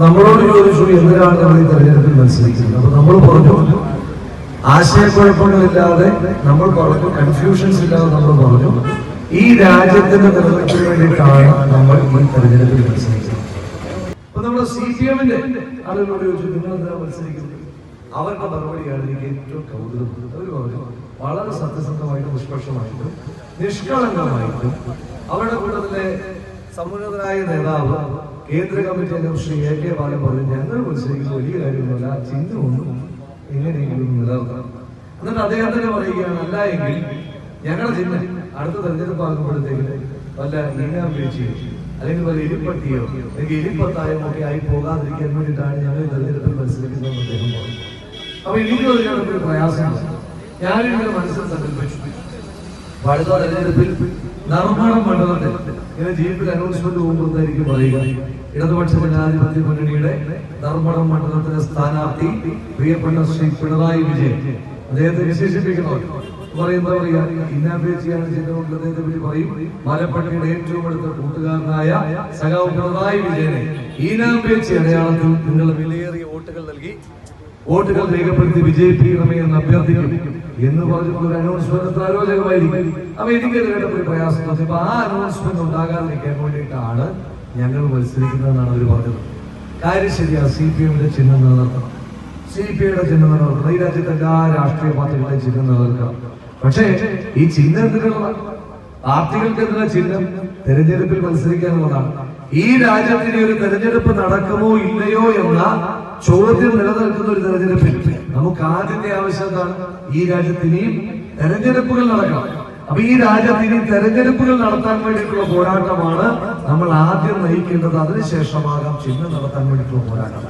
നമ്മളോട് ചോദിച്ചു എന്തിനാണ് നമ്മൾ ഈ തെരഞ്ഞെടുപ്പിൽ മത്സരിക്കുന്നത്. അപ്പൊ നമ്മൾ പറഞ്ഞു ആശയക്കുഴപ്പങ്ങളില്ലാതെ നമ്മൾ പറഞ്ഞു, കൺഫ്യൂഷൻസ് ഇല്ലാതെ നമ്മൾ പറഞ്ഞു ഈ രാജ്യത്തിന്റെ നിലനിൽപ്പിന് വേണ്ടിയിട്ടാണ് നമ്മൾ ഈ തെരഞ്ഞെടുപ്പിൽ മത്സരിക്കുന്നത്. അപ്പൊ നമ്മൾ CPM-ന്റെ ആളുകളോട് ചോദിച്ചു നിങ്ങൾ എന്തിനാണ് മത്സരിക്കുന്നത്. അവരുടെ മറുപടിയാണ് എനിക്ക് ഏറ്റവും കൗതുകം. അവർ പറഞ്ഞു വളരെ സത്യസന്ധമായിട്ടും നിഷ്പക്ഷമായിട്ടും നിഷ്കളങ്കമായിട്ടും അവരുടെ കൂട്ടത്തിലെ സമുന്നതനായ നേതാവ് കേന്ദ്ര കമ്മിറ്റി അംഗം ശ്രീ AK ബാലൻ പറഞ്ഞു ഞങ്ങൾ മത്സരിക്കുന്ന വലിയ കാര്യമൊന്നുമല്ല, ചിഹ്നമൊന്നും എങ്ങനെയെങ്കിലും നിലനിർത്തണം. എന്നിട്ട് അദ്ദേഹത്തിന് പറയുകയാണ് അല്ല എങ്കിൽ ഞങ്ങളുടെ ചിഹ്നം അടുത്ത തെരഞ്ഞെടുപ്പ് ആകുമ്പോഴത്തേക്ക് വല്ല ഈനാമ്പേച്ചിയോ അല്ലെങ്കിൽ വല്ല എലിപ്പട്ടിയോ അല്ലെങ്കിൽ എലിപ്പത്തായോ ഒക്കെ ആയി പോകാതിരിക്കാൻ വേണ്ടിയിട്ടാണ് ഞങ്ങൾ തെരഞ്ഞെടുപ്പിൽ മത്സരിക്കുന്നതെന്ന് അദ്ദേഹം പറഞ്ഞു. അപ്പൊ എനിക്ക് ഒരു പ്രയാസമാണ്. ഞാനിങ്ങനെ മനസ്സിൽ സങ്കല്പിച്ചു അടുത്ത തെരഞ്ഞെടുപ്പിൽ ധർമ്മടം മണ്ഡലത്തിൽ ഇങ്ങനെ ജീപ്പിൽ അനൗൺസ്മെന്റ് പോകുമ്പോഴായിരിക്കും പറയുക ഇടതുപക്ഷ ജനാധിപത്യ മുന്നണിയുടെ ധർമ്മടം മണ്ഡലത്തിലെ സ്ഥാനാർത്ഥി പ്രിയപ്പെട്ട ശ്രീ പിണറായി വിജയൻ. അദ്ദേഹത്തെ വിശേഷിപ്പിക്കണം പറയുന്നത് പറയുക ഇന്നാമ്പേച്ചിയാണ് ചെയ്തുകൊണ്ട് അദ്ദേഹത്തെ പറ്റി പറയും മലപ്പള്ളിയുടെ ഏറ്റവും അടുത്ത കൂട്ടുകാരനായ സഖാവ് പിണറായി വിജയനെ ഈനാമ്പേച്ചി അടയാളത്തിൽ നിങ്ങൾ വിലയേറിയ വോട്ടുകൾ നൽകി വോട്ടുകൾ രേഖപ്പെടുത്തി വിജയിപ്പിക്കണമേ എന്ന് അഭ്യർത്ഥിക്കും എന്ന് പറഞ്ഞപ്പോൾ ഒരു അനൗൺസ്മെന്റ് ആലോചകമായിരിക്കും. അപ്പൊ എനിക്ക് കേട്ടപ്പോൾ ഒരു പ്രയാസം തോന്നി. അപ്പൊ ആ അനൗൺസ്മെന്റ് ഉണ്ടാകാതിരിക്കാൻ വേണ്ടിയിട്ടാണ് ഞങ്ങൾ മത്സരിക്കുന്നതെന്നാണ് അവർ പറഞ്ഞത്. കാര്യം ശരിയാ, CPM-ന്റെ ചിഹ്നം നിലനിർത്തണം, CPI-യുടെ ചിഹ്നം നിലനിർത്തണം, ഈ രാജ്യത്തെ എല്ലാ രാഷ്ട്രീയ പാർട്ടികളുടെയും ചിഹ്നം നിലനിർത്തണം. പക്ഷേ ഈ ചിഹ്നത്തിനുള്ള പാർട്ടികൾക്കെതിരെ ചിഹ്നം തെരഞ്ഞെടുപ്പിൽ മത്സരിക്കാനുള്ളതാണ്. ഈ രാജ്യത്തിന് ഒരു തെരഞ്ഞെടുപ്പ് നടക്കുമോ ഇല്ലയോ എന്ന ചോദ്യം നിലനിൽക്കുന്ന ഒരു തെരഞ്ഞെടുപ്പിൽ നമുക്ക് ആദ്യത്തെ ആവശ്യം എന്താണ്? ഈ രാജ്യത്ത് ഇനിയും തെരഞ്ഞെടുപ്പുകൾ നടക്കണം. അപ്പൊ ഈ രാജ്യത്ത് ഇനി തെരഞ്ഞെടുപ്പുകൾ നടത്താൻ വേണ്ടിയിട്ടുള്ള പോരാട്ടമാണ് നമ്മൾ ആദ്യം നയിക്കേണ്ടത്. അതിനുശേഷമാകാം ചിഹ്നം നടത്താൻ വേണ്ടിയിട്ടുള്ള പോരാട്ടം.